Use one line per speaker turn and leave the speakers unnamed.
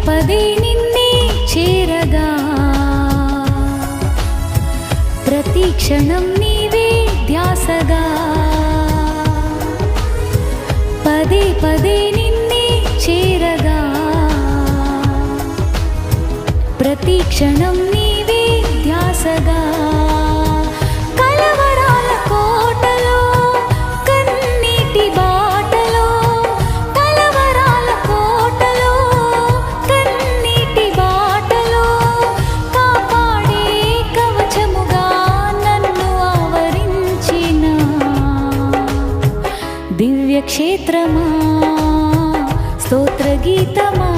పదే నిన్నే చేరగా ప్రతి క్షణం నీవే ధ్యాసగా పదే పదే నిన్నే చేరగా ప్రతి క్షణం నీవే ధ్యాసగా కలవరాల కోటలో కన్నీటి బాటలో కలవరాల కోటలో కన్నీటి బాటలో కాపాడే కవచముగా నన్ను ఆవరించిన దివ్య క్షేత్రమా స్తోత్ర గీతమా